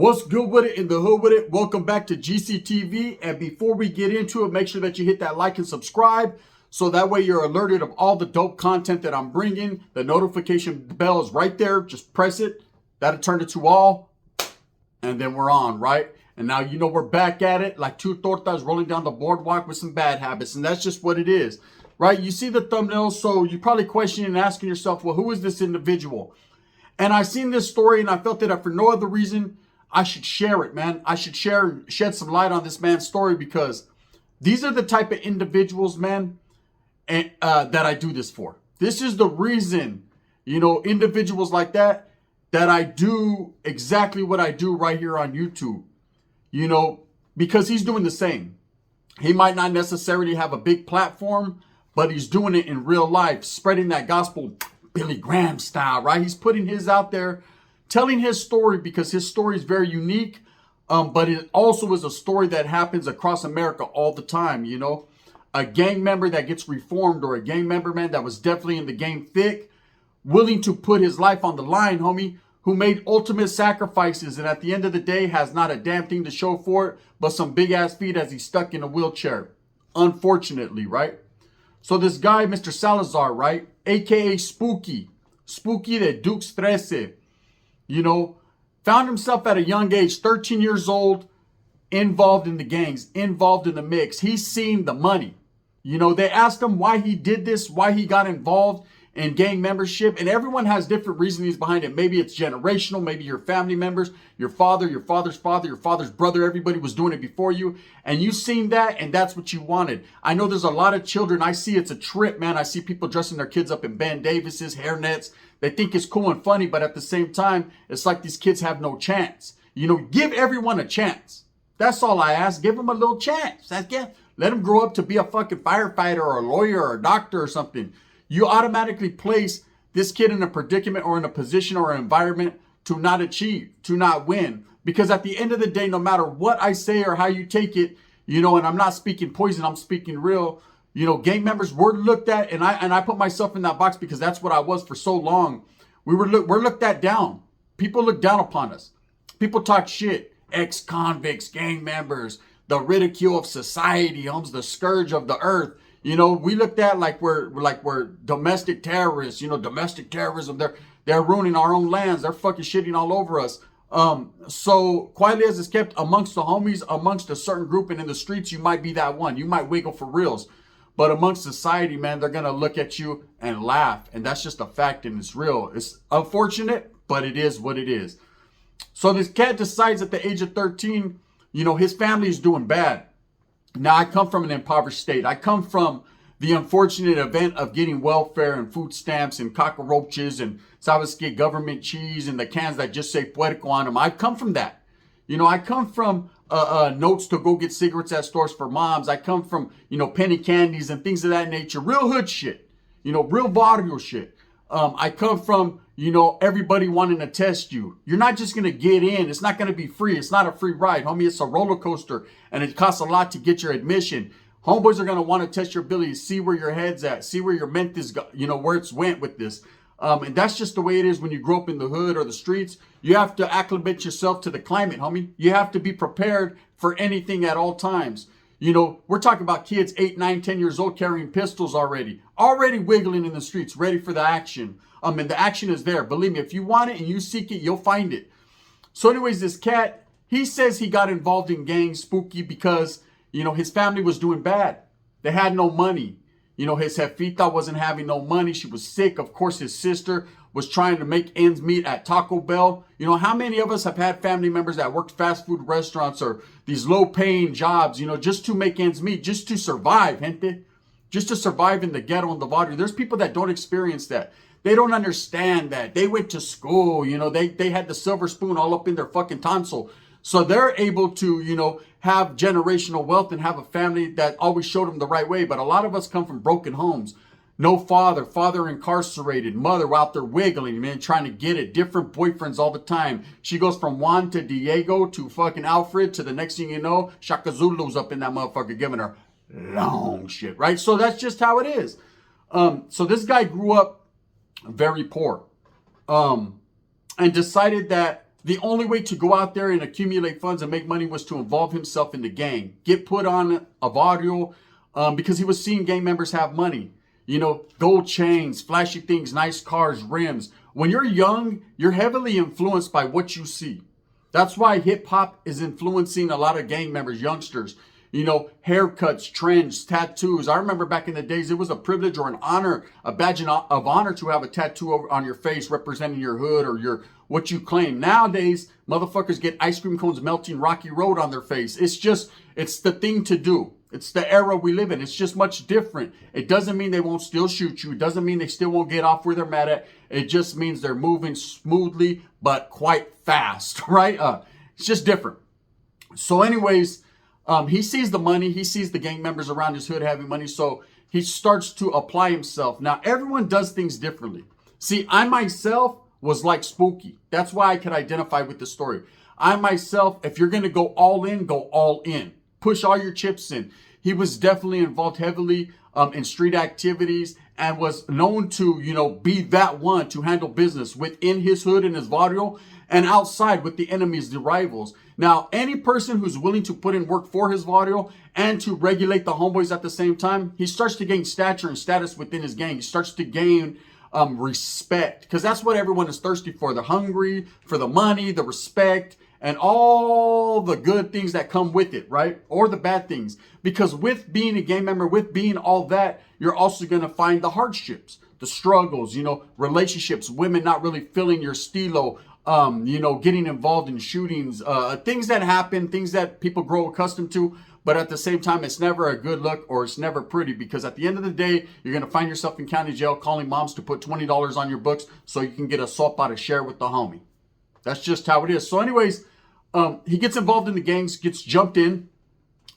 What's good with it in the hood with it? Welcome back to GCTV. And before we get into it, make sure that you hit that like and subscribe so that way you're alerted of all the dope content that I'm bringing. The notification bell is right there. Just press it. That'll turn it to all. And then we're on, right? And now you know we're back at it like two tortas rolling down the boardwalk with some bad habits. And that's just what it is, right? You see the thumbnail, so you're probably questioning and asking yourself, well, who is this individual? And I seen this story and I felt that for no other reason, I should share it, man. I should share and shed some light on this man's story because these are the type of individuals, man, and, that I do this for. This is the reason, individuals like that I do exactly what I do right here on YouTube, because he's doing the same. He might not necessarily have a big platform, but he's doing it in real life, spreading that gospel Billy Graham style, right? He's putting his out there, telling his story because his story is very unique, but it also is a story that happens across America all the time, A gang member that gets reformed or a gang member, man, that was definitely in the game thick, willing to put his life on the line, homie, who made ultimate sacrifices and at the end of the day has not a damn thing to show for it, but some big-ass feet as he's stuck in a wheelchair, unfortunately, right? So this guy, Mr. Salazar, right, a.k.a. Spooky the Dukes 13, found himself at a young age, 13 years old, involved in the gangs, involved in the mix. He's seen the money. They asked him why he did this, why he got involved in gang membership, and everyone has different reasonings behind it. Maybe it's generational, maybe your family members, your father, your father's father, your father's brother, everybody was doing it before you, and you've seen that, and that's what you wanted. I know there's a lot of children, I see it's a trip, man. I see people dressing their kids up in Ben Davis's, hairnets. They think it's cool and funny, but at the same time, it's like these kids have no chance. Give everyone a chance. That's all I ask. Give them a little chance. Let them grow up to be a fucking firefighter or a lawyer or a doctor or something. You automatically place this kid in a predicament or in a position or an environment to not achieve, to not win. Because at the end of the day, no matter what I say or how you take it, and I'm not speaking poison, I'm speaking real. Gang members were looked at, and I put myself in that box because that's what I was for so long. We're looked at down. People look down upon us. People talk shit. Ex-convicts, gang members, the ridicule of society, the scourge of the earth. We looked at like we're domestic terrorists. Domestic terrorism. They're ruining our own lands. They're fucking shitting all over us. So quietly as it's kept amongst the homies, amongst a certain group, and in the streets, you might be that one. You might wiggle for reals. But amongst society, man, they're going to look at you and laugh. And that's just a fact, and it's real. It's unfortunate, but it is what it is. So this cat decides at the age of 13, his family is doing bad. Now, I come from an impoverished state. I come from the unfortunate event of getting welfare and food stamps and cockroaches and sabes que government cheese and the cans that just say puerco on them. I come from that. I come from notes to go get cigarettes at stores for moms. I come from, penny candies and things of that nature. Real hood shit. Real barrio shit. I come from, everybody wanting to test you. You're not just going to get in. It's not going to be free. It's not a free ride, homie. It's a roller coaster, and it costs a lot to get your admission. Homeboys are going to want to test your ability, see where your head's at, see where your ment is, where it's went with this. And that's just the way it is when you grow up in the hood or the streets. You have to acclimate yourself to the climate, homie. You have to be prepared for anything at all times. We're talking about kids 8, 9, 10 years old carrying pistols already wiggling in the streets, ready for the action. And the action is there. Believe me, if you want it and you seek it, you'll find it. So anyways, this cat, he says he got involved in gangs, Spooky, because, his family was doing bad. They had no money. His jefita wasn't having no money. She was sick. Of course, his sister was trying to make ends meet at Taco Bell. How many of us have had family members that worked fast food restaurants or these low-paying jobs, just to make ends meet, just to survive, gente? Just to survive in the ghetto and the barrio. There's people that don't experience that. They don't understand that. They went to school, they had the silver spoon all up in their fucking tonsil. So they're able to, have generational wealth and have a family that always showed them the right way. But a lot of us come from broken homes. No father incarcerated, mother out there wiggling, man, trying to get it. Different boyfriends all the time. She goes from Juan to Diego to fucking Alfred to the next thing you know, Shaka Zulu's up in that motherfucker giving her long shit, right? So that's just how it is. So this guy grew up very poor and decided that The only way to go out there and accumulate funds and make money was to involve himself in the gang, get put on a vaudeville, because he was seeing gang members have money. You know, gold chains, flashy things, nice cars, rims. When you're young, you're heavily influenced by what you see. That's why hip hop is influencing a lot of gang members, youngsters. You know, haircuts, trends, tattoos. I remember back in the days, it was a privilege or an honor, a badge of honor to have a tattoo on your face representing your hood or your what you claim. Nowadays, motherfuckers get ice cream cones melting Rocky Road on their face. It's the thing to do. It's the era we live in. It's just much different. It doesn't mean they won't still shoot you. It doesn't mean they still won't get off where they're mad at. It just means they're moving smoothly, but quite fast, right? It's just different. So anyways, he sees the money. He sees the gang members around his hood having money. So he starts to apply himself. Now, everyone does things differently. See, I myself was like Spooky. That's why I could identify with the story. I myself, if you're going to go all in, go all in. Push all your chips in. He was definitely involved heavily in street activities and was known to, you know, be that one to handle business within his hood and his vaudeville and outside with the enemies, the rivals. Now, any person who's willing to put in work for his vaudeville and to regulate the homeboys at the same time, he starts to gain stature and status within his gang. He starts to gain respect, because that's what everyone is thirsty for. They're hungry for the money, the respect, and all the good things that come with it, right? Or the bad things. Because with being a gang member, with being all that, you're also going to find the hardships, the struggles, you know, relationships, women not really feeling your stilo, you know, getting involved in shootings, things that happen, things that people grow accustomed to. But at the same time, it's never a good look or it's never pretty, because at the end of the day, you're going to find yourself in county jail calling moms to put $20 on your books so you can get a soap out to share with the homie. That's just how it is. So anyways, he gets involved in the gangs, gets jumped in,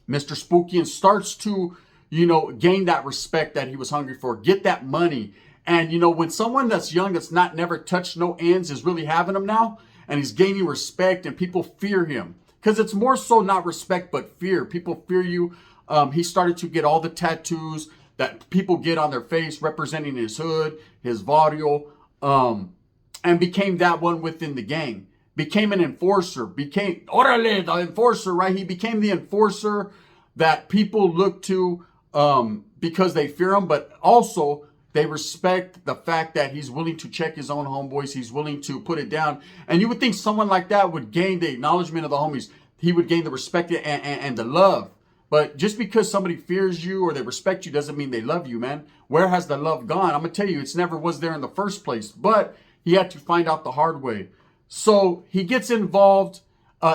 Mr. Spooky, and starts to, you know, gain that respect that he was hungry for, get that money. And, you know, when someone that's young, that's not never touched no ends, is really having them now, and he's gaining respect and people fear him. Because it's more so not respect, but fear. People fear you. He started to get all the tattoos that people get on their face representing his hood, his vaudeville, and became that one within the gang. Became an enforcer. Became, orale, the enforcer, right? He became the enforcer that people look to because they fear him, but also they respect the fact that he's willing to check his own homeboys. He's willing to put it down. And you would think someone like that would gain the acknowledgement of the homies. He would gain the respect and the love. But just because somebody fears you or they respect you doesn't mean they love you, man. Where has the love gone? I'm going to tell you, it's never was there in the first place. But he had to find out the hard way. So he gets involved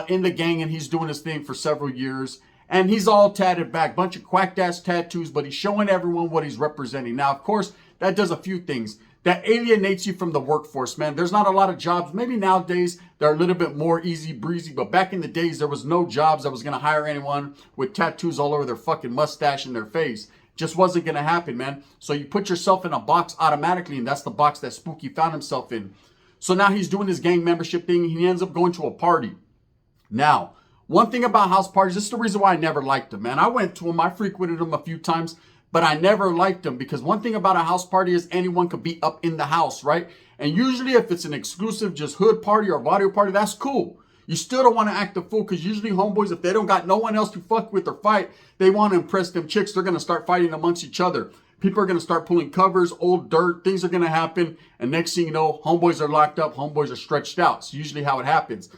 in the gang and he's doing his thing for several years. And he's all tatted back, bunch of quacked ass tattoos, but he's showing everyone what he's representing. Now, of course, that does a few things. That alienates you from the workforce, man. There's not a lot of jobs. Maybe nowadays they're a little bit more easy breezy, but back in the days, there was no jobs that was going to hire anyone with tattoos all over their fucking mustache and their face. Just wasn't going to happen, man. So you put yourself in a box automatically, and that's the box that Spooky found himself in. So now he's doing his gang membership thing. He ends up going to a party. Now, one thing about house parties, this is the reason why I never liked them, man. I went to them. I frequented them a few times. But I never liked them because one thing about a house party is anyone could be up in the house, right? And usually if it's an exclusive just hood party or vaudeville party, that's cool. You still don't want to act a fool because usually homeboys, if they don't got no one else to fuck with or fight, they want to impress them chicks. They're going to start fighting amongst each other. People are going to start pulling covers, old dirt, things are going to happen. And next thing you know, homeboys are locked up, homeboys are stretched out. It's usually how it happens.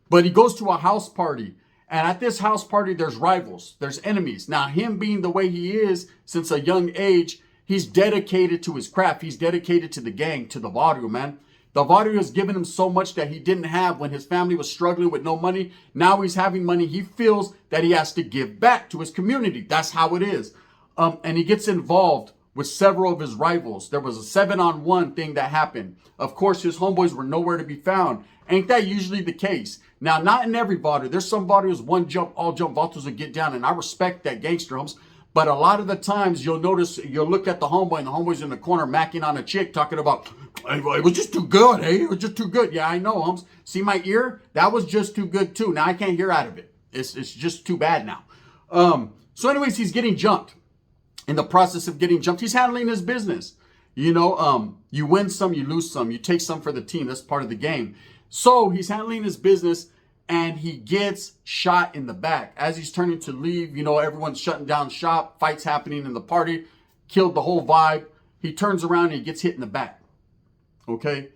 But he goes to a house party. And at this house party, there's rivals, there's enemies. Now, him being the way he is since a young age, he's dedicated to his craft. He's dedicated to the gang, to the vaudeville, man. The vaudeville has given him so much that he didn't have when his family was struggling with no money. Now he's having money. He feels that he has to give back to his community. That's how it is. And he gets involved with several of his rivals. There was a 7-on-1 thing that happened. Of course, his homeboys were nowhere to be found. Ain't that usually the case? Now, not in every vaudeville. There's some vaudevilles, one jump, all jump vaudeville's will get down, and I respect that gangster homes. But a lot of the times, you'll notice, you'll look at the homeboy, and the homeboy's in the corner macking on a chick, talking about, it was just too good, hey? It was just too good. Yeah, I know, homes. See my ear? That was just too good, too. Now I can't hear out of it. It's just too bad now. So anyways, he's getting jumped. In the process of getting jumped, he's handling his business. You know, you win some, you lose some. You take some for the team. That's part of the game. So he's handling his business and he gets shot in the back. As he's turning to leave, everyone's shutting down shop, fights happening in the party, killed the whole vibe. He turns around and he gets hit in the back. Okay?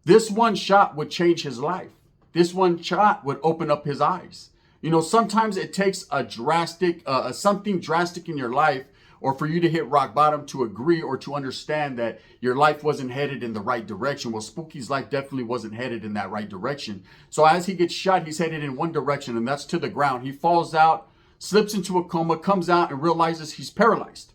This one shot would change his life. This one shot would open up his eyes. Sometimes it takes a drastic, something drastic in your life, or for you to hit rock bottom to agree or to understand that your life wasn't headed in the right direction. Well, Spooky's life definitely wasn't headed in that right direction. So as he gets shot, he's headed in one direction, and that's to the ground. He falls out, slips into a coma, comes out, and realizes he's paralyzed.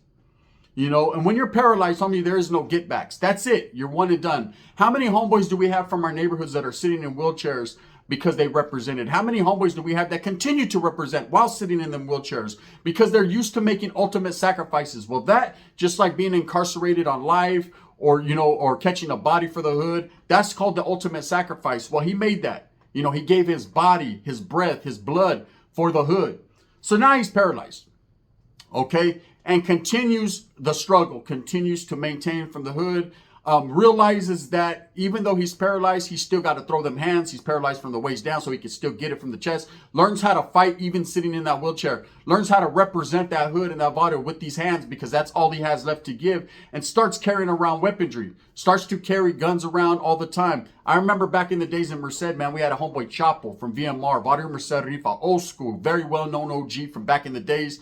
And when you're paralyzed, homie, there is no get backs. That's it. You're one and done. How many homeboys do we have from our neighborhoods that are sitting in wheelchairs because they represented? How many homeboys do we have that continue to represent while sitting in them wheelchairs because they're used to making ultimate sacrifices? Well, that, just like being incarcerated on life or catching a body for the hood, that's called the ultimate sacrifice. Well, he made that. He gave his body, his breath, his blood for the hood. So now he's paralyzed. Okay? And continues the struggle, continues to maintain from the hood, realizes that even though he's paralyzed, he's still got to throw them hands. He's paralyzed from the waist down so he can still get it from the chest. Learns how to fight even sitting in that wheelchair. Learns how to represent that hood and that body with these hands because that's all he has left to give. And starts carrying around weaponry. Starts to carry guns around all the time. I remember back in the days in Merced, man, we had a homeboy Chapo from VMR, Barrio Merced Rifa, old school, very well-known OG from back in the days.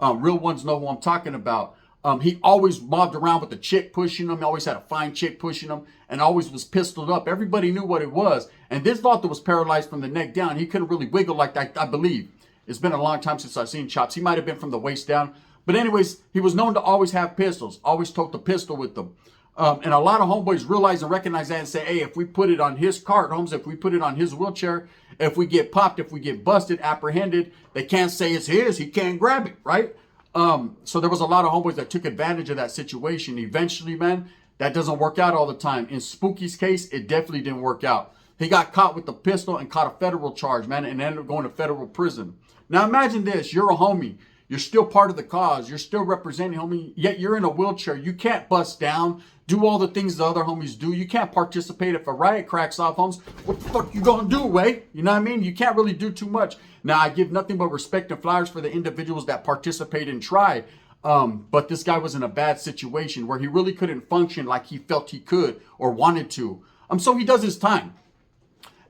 Real ones know who I'm talking about. He always mobbed around with a chick pushing him. He always had a fine chick pushing him and always was pistoled up. Everybody knew what it was. And this vato was paralyzed from the neck down. He couldn't really wiggle like that, I believe. It's been a long time since I've seen Chops. He might have been from the waist down. But anyways, he was known to always have pistols. Always tote the pistol with them. And a lot of homeboys realize and recognize that and say, hey, if we put it on his cart, Holmes, if we put it on his wheelchair, if we get popped, if we get busted, apprehended, they can't say it's his. He can't grab it, right? So there was a lot of homeboys that took advantage of that situation. Eventually, man, that doesn't work out all the time. In Spooky's case, it definitely didn't work out. He got caught with the pistol and caught a federal charge, man, and ended up going to federal prison. Now imagine this. You're a homie. You're still part of the cause. You're still representing, homie, yet you're in a wheelchair. You can't bust down, do all the things the other homies do. You can't participate. If a riot cracks off, homes, what the fuck you gonna do, Way? You know what I mean? You can't really do too much. Now, I give nothing but respect and flowers for the individuals that participate and try. But this guy was in a bad situation where he really couldn't function like he felt he could or wanted to. So he does his time.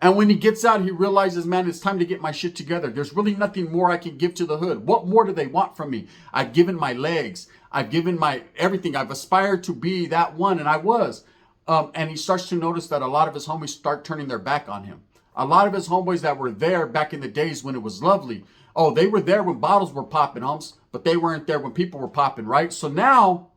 And when he gets out, he realizes, man, it's time to get my shit together. There's really nothing more I can give to the hood. What more do they want from me? I've given my legs. I've given my everything. I've aspired to be that one, and I was. And he starts to notice that a lot of his homies start turning their back on him. A lot of his homeboys that were there back in the days when it was lovely. Oh, they were there when bottles were popping, humps, but they weren't there when people were popping, right? So now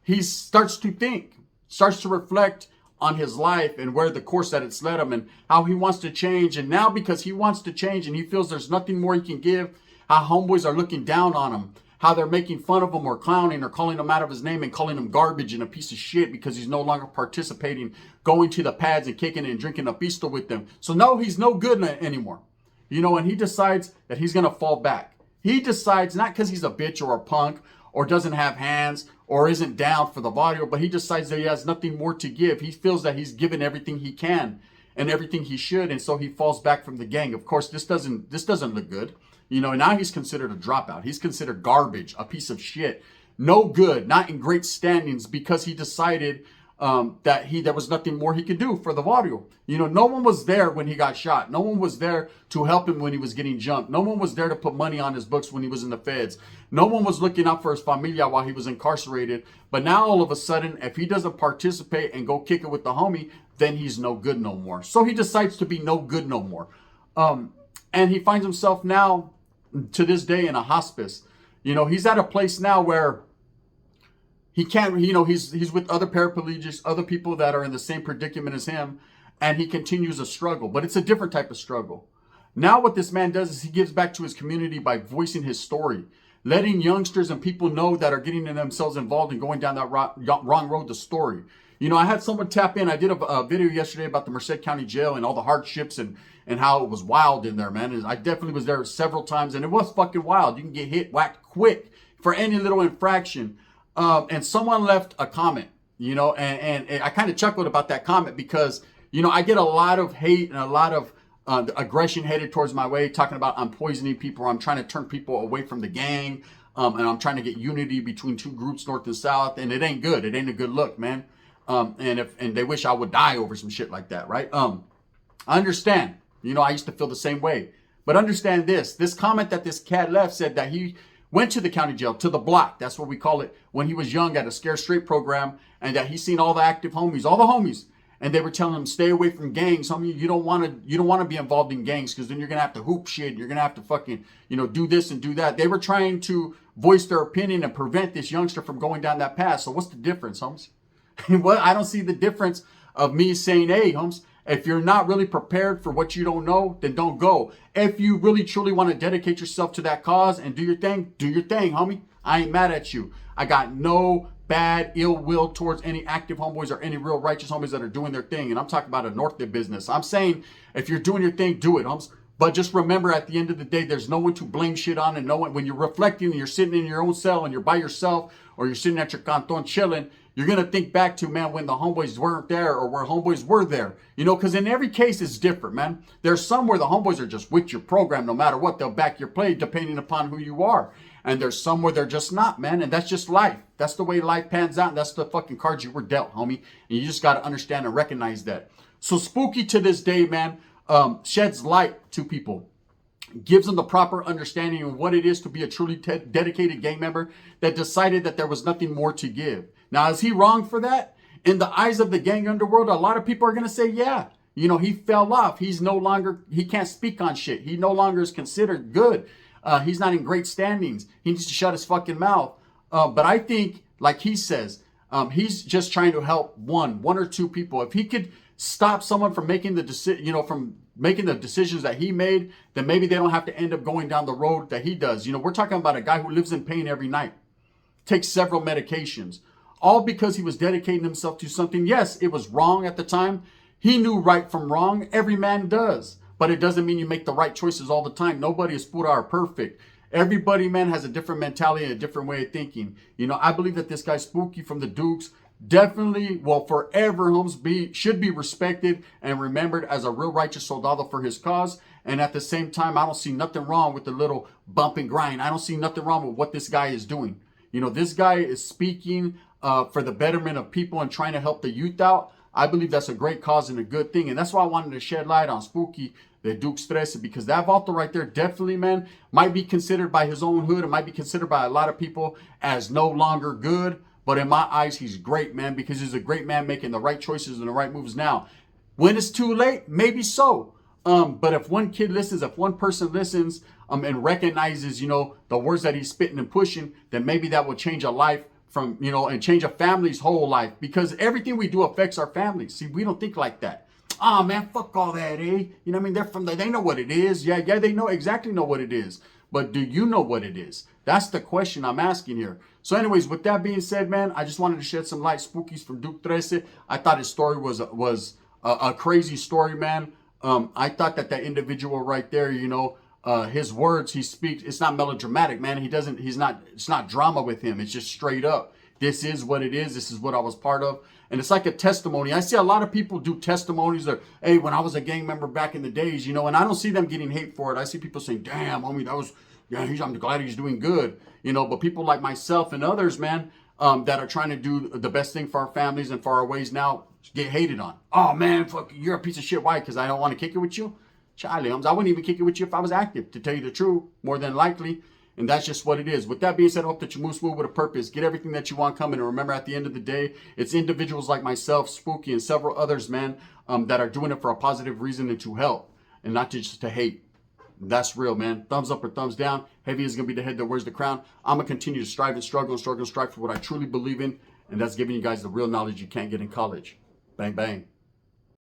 he starts to think, starts to reflect on his life and where the course that it's led him and how he wants to change. And now because he wants to change and he feels there's nothing more he can give, how homeboys are looking down on him, how they're making fun of him or clowning or calling him out of his name and calling him garbage and a piece of shit because he's no longer participating, going to the pads and kicking and drinking a pistol with them. So no, he's no good anymore. And he decides that he's going to fall back. He decides not because he's a bitch or a punk or doesn't have hands or isn't down for the audio, but he decides that he has nothing more to give. He feels that he's given everything he can and everything he should, and so he falls back from the gang. Of course, this doesn't look good. Now he's considered a dropout. He's considered garbage, a piece of shit, no good, not in great standings because he decided that there was nothing more he could do for the audio. No one was there when he got shot. No one was there to help him when he was getting jumped. No one was there to put money on his books when he was in the feds. No one was looking out for his familia while he was incarcerated. But now all of a sudden, if he doesn't participate and go kick it with the homie, then he's no good no more. So he decides to be no good no more. And he finds himself now, to this day, in a hospice. He's at a place now where he can't, he's with other paraplegics, other people that are in the same predicament as him, and he continues a struggle, but it's a different type of struggle. Now what this man does is he gives back to his community by voicing his story, letting youngsters and people know that are getting themselves involved and going down that wrong road, the story. I had someone tap in. I did a video yesterday about the Merced County Jail and all the hardships and how it was wild in there, man. And I definitely was there several times, and it was fucking wild. You can get whacked quick for any little infraction. And someone left a comment, and I kind of chuckled about that comment because You know, I get a lot of hate and a lot of aggression headed towards my way, talking about I'm poisoning people, or I'm trying to turn people away from the gang, and I'm trying to get unity between two groups, North and South, and it ain't good. It ain't a good look, man. And they wish I would die over some shit like that, right? I understand. You know, I used to feel the same way. But understand this comment that this cat left said that he went to the county jail, to the block, that's what we call it, when he was young at a Scare Straight program, and that he's seen all the active homies, all the homies, and they were telling him, stay away from gangs, homie. You don't want to be involved in gangs, because then you're gonna have to hoop shit, you're gonna have to fucking, you know, do this and do that. They were trying to voice their opinion and prevent this youngster from going down that path. So what's the difference, homes? Well, I don't see the difference of me saying, hey, homes, if you're not really prepared for what you don't know, then don't go. If you really truly want to dedicate yourself to that cause and do your thing, homie. I ain't mad at you. I got no bad ill will towards any active homeboys or any real righteous homies that are doing their thing. And I'm talking about a North Dip business. I'm saying if you're doing your thing, do it, homies. But just remember, at the end of the day, there's no one to blame shit on, and no one, when you're reflecting and you're sitting in your own cell and you're by yourself, or you're sitting at your canton chilling, you're going to think back to, man, when the homeboys weren't there, or where homeboys were there. You know, because in every case, it's different, man. There's some where the homeboys are just with your program no matter what. They'll back your play depending upon who you are. And there's some where they're just not, man. And that's just life. That's the way life pans out. And that's the fucking cards you were dealt, homie. And you just got to understand and recognize that. So Spooky to this day, man, sheds light to people. Gives them the proper understanding of what it is to be a truly dedicated gang member that decided that there was nothing more to give. Now, is he wrong for that? In the eyes of the gang underworld, a lot of people are going to say, yeah, you know, he fell off. He's no longer, he can't speak on shit. He no longer is considered good. He's not in great standings. He needs to shut his fucking mouth. But I think, like he says, he's just trying to help one or two people. If he could stop someone from making the decision, you know, from making the decisions that he made, then maybe they don't have to end up going down the road that he does. You know, we're talking about a guy who lives in pain every night, takes several medications, all because he was dedicating himself to something. Yes, it was wrong at the time. He knew right from wrong. Every man does. But it doesn't mean you make the right choices all the time. Nobody is pura or perfect. Everybody, man, has a different mentality and a different way of thinking. You know, I believe that this guy Spooky from the Dukes definitely will forever, homes, should be respected and remembered as a real righteous soldado for his cause. And at the same time, I don't see nothing wrong with the little bump and grind. I don't see nothing wrong with what this guy is doing. You know, this guy is speaking for the betterment of people and trying to help the youth out. I believe that's a great cause and a good thing. And that's why I wanted to shed light on Spooky, the Dukes 13, because that vato right there definitely, man, might be considered by his own hood. It might be considered by a lot of people as no longer good. But in my eyes, he's great, man, because he's a great man making the right choices and the right moves now. When it's too late, maybe so. But if one kid listens, if one person listens and recognizes, you know, the words that he's spitting and pushing, then maybe that will change a life from, you know, and change a family's whole life. Because everything we do affects our families. See, we don't think like that. Oh, man, fuck all that, eh? You know what I mean? They know what it is. Yeah, they know what it is. But do you know what it is? That's the question I'm asking here. So anyways, with that being said, man, I just wanted to shed some light. Spookies from Duke 13. I thought his story was a crazy story, man. I thought that individual right there, you know, his words, he speaks, it's not melodramatic, man. It's not drama with him. It's just straight up. This is what it is. This is what I was part of. And it's like a testimony. I see a lot of people do testimonies that, hey, when I was a gang member back in the days, you know, and I don't see them getting hate for it. I see people saying, damn, homie, I'm glad he's doing good. You know, but people like myself and others, man, that are trying to do the best thing for our families and for our ways now get hated on. Oh, man, fuck, you're a piece of shit. Why? Because I don't want to kick it with you? Charlie, I wouldn't even kick it with you if I was active, to tell you the truth, more than likely. And that's just what it is. With that being said, I hope that you move smooth with a purpose. Get everything that you want coming. And remember, at the end of the day, it's individuals like myself, Spooky, and several others, man, that are doing it for a positive reason and to help and not just to hate. That's real, man. Thumbs up or thumbs down. Heavy is going to be the head that wears the crown. I'm going to continue to strive and struggle for what I truly believe in. And that's giving you guys the real knowledge you can't get in college. Bang, bang.